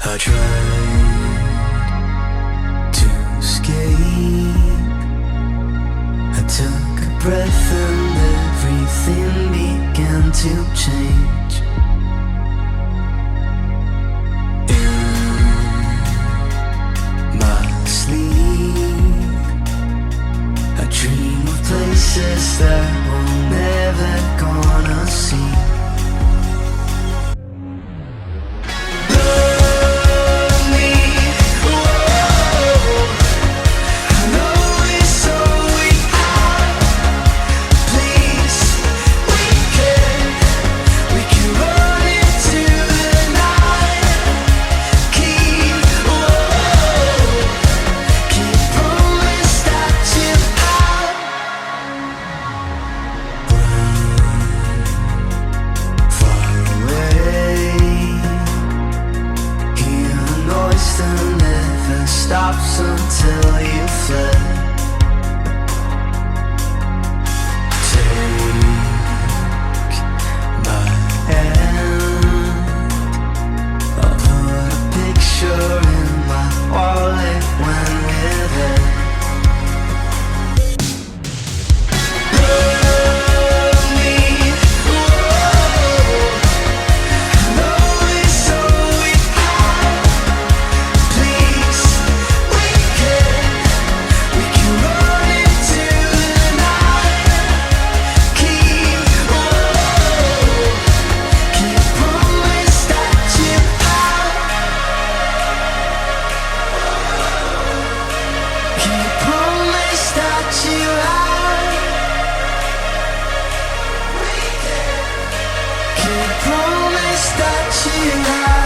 I tried to escape. I took a breath and everything began to change. In my sleep, I dream of places that we're never gonna see. Stops until you fled. Take my hand. I'll put a picture in my wallet when we're there. Promise that you